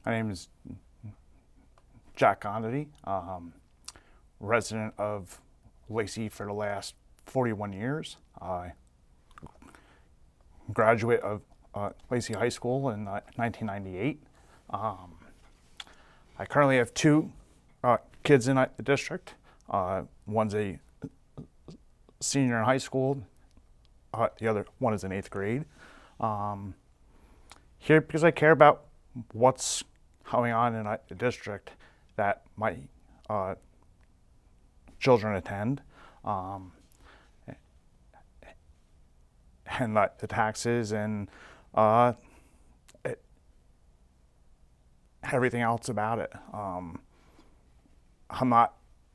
My name is Jack Conaty, resident of Lacey for the last 41 years. I graduate of Lacey High School in 1998. I currently have two kids in the district. One's a senior in high school. The other one is in 8th grade. Here because I care about what's going on in the district that my children attend, and the taxes and everything else about it. I'm not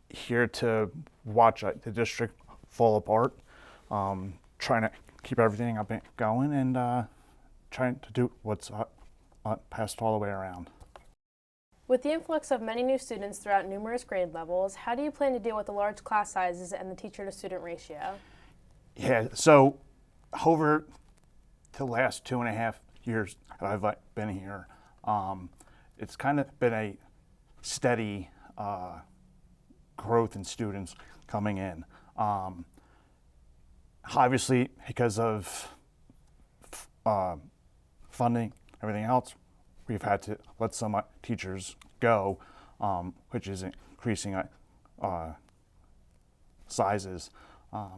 here to watch the district fall apart. Trying to keep everything up and going, and trying to do what's passed all the way around. With the influx of many new students throughout numerous grade levels, how do you plan to deal with the large class sizes and the teacher-to-student ratio? Yeah, so over the last 2.5 years that I've been here, it's kind of been a steady growth in students coming in. Obviously, because of funding, everything else, we've had to let some teachers go, which is increasing sizes. I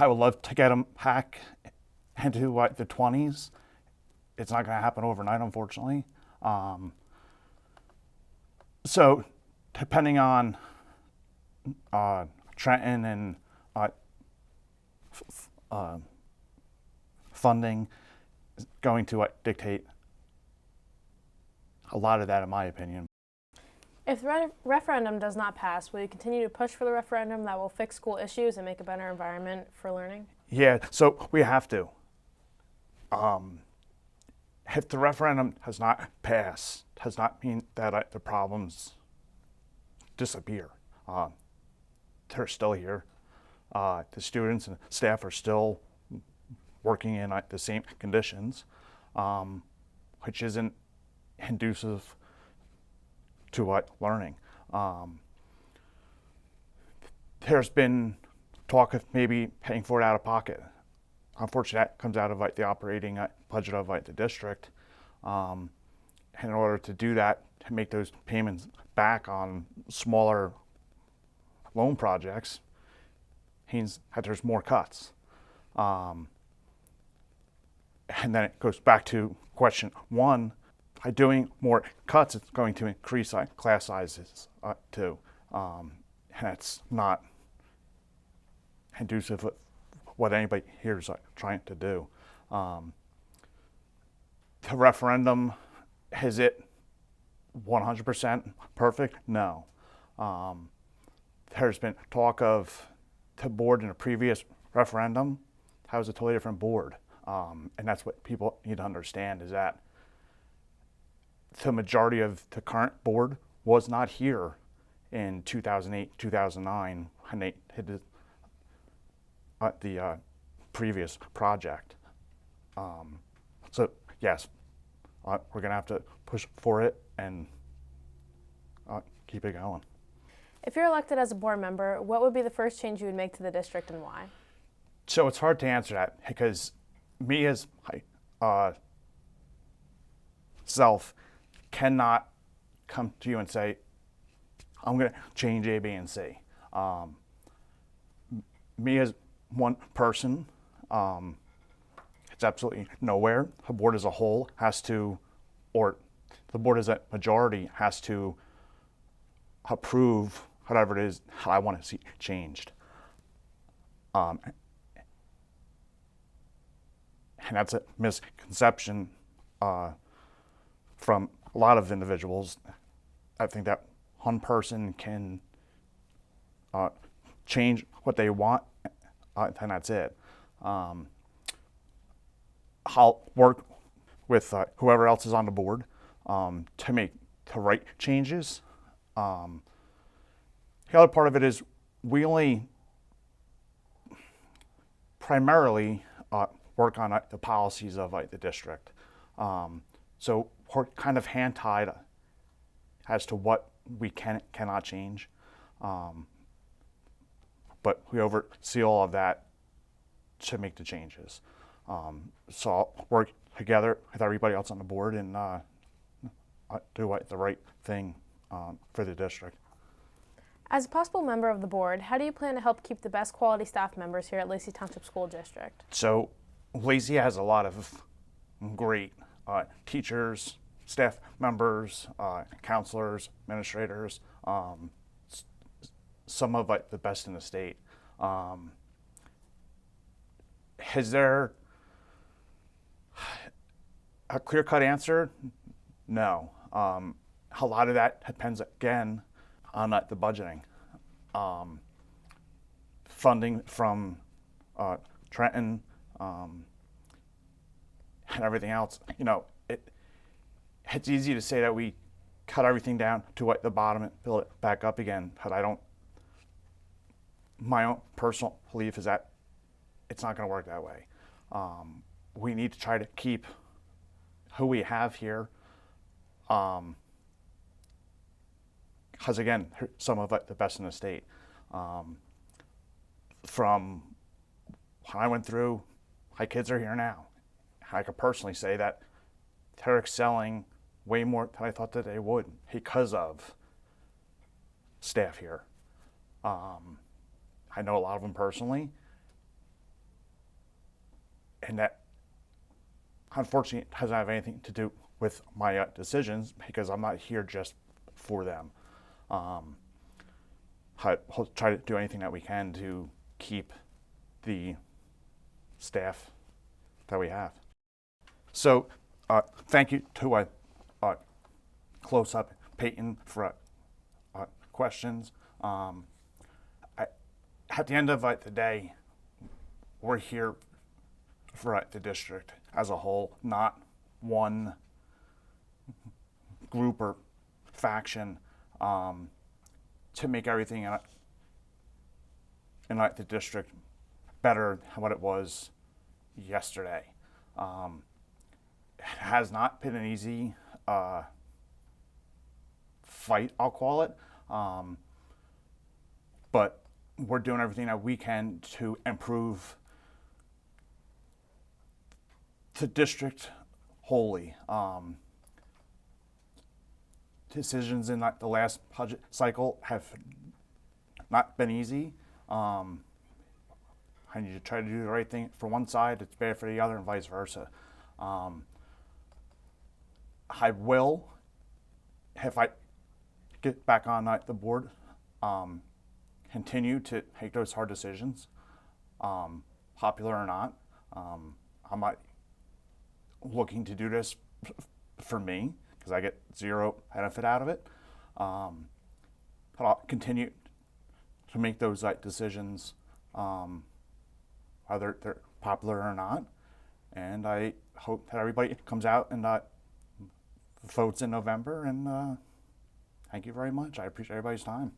would love to get them back into the 20s. It's not going to happen overnight, unfortunately. So, depending on Trenton and funding is going to dictate a lot of that, in my opinion. If the referendum does not pass, will you continue to push for the referendum that will fix school issues and make a better environment for learning? Yeah, so we have to. If the referendum has not passed, does not mean that the problems disappear. They're still here. The students and staff are still working in the same conditions, which isn't conducive to learning. There's been talk of maybe paying for it out of pocket. Unfortunately, that comes out of the operating budget of the district. And in order to do that, to make those payments back on smaller loan projects, means that there's more cuts. And then it goes back to question one, by doing more cuts, it's going to increase class sizes too. And that's not conducive with what anybody here is trying to do. The referendum, is it 100% perfect? No. There's been talk of the board in a previous referendum. That was a totally different board. And that's what people need to understand, is that the majority of the current board was not here in 2008, 2009 when they hit the previous project. So yes, we're going to have to push for it and keep it going. If you're elected as a board member, what would be the first change you would make to the district and why? So it's hard to answer that because me as self cannot come to you and say, I'm going to change A, B, and C. Me as one person, it's absolutely nowhere. The board as a whole has to, or the board as a majority has to approve whatever it is I want to see changed. And that's a misconception from a lot of individuals. I think that one person can change what they want, and that's it. I'll work with whoever else is on the board to make the right changes. The other part of it is we only primarily work on the policies of the district. So we're kind of hand-tied as to what we cannot change. But we oversee all of that to make the changes. So I'll work together with everybody else on the board and do the right thing for the district. As a possible member of the board, how do you plan to help keep the best quality staff members here at Lacey Township School District? So Lacey has a lot of great teachers, staff members, counselors, administrators, some of the best in the state. Is there a clear-cut answer? No. A lot of that depends, again, on the budgeting. Funding from Trenton and everything else. You know, it's easy to say that we cut everything down to the bottom and build it back up again, but my own personal belief is that it's not going to work that way. We need to try to keep who we have here, because again, some of the best in the state. From when I went through, my kids are here now. I could personally say that they're excelling way more than I thought that they would because of staff here. I know a lot of them personally, and that unfortunately doesn't have anything to do with my decisions because I'm not here just for them. I'll try to do anything that we can to keep the staff that we have. So thank you to Close Up Peyton for questions. At the end of the day, we're here for the district as a whole, not one group or faction, to make everything in the district better than what it was yesterday. It has not been an easy fight, I'll call it, but we're doing everything that we can to improve the district wholly. Decisions in the last budget cycle have not been easy. I need to try to do the right thing for one side, it's bad for the other, and vice versa. I will, if I get back on the board, continue to make those hard decisions, popular or not. I'm not looking to do this for me because I get zero benefit out of it. But I'll continue to make those decisions, whether they're popular or not. And I hope that everybody comes out and votes in November. And thank you very much. I appreciate everybody's time.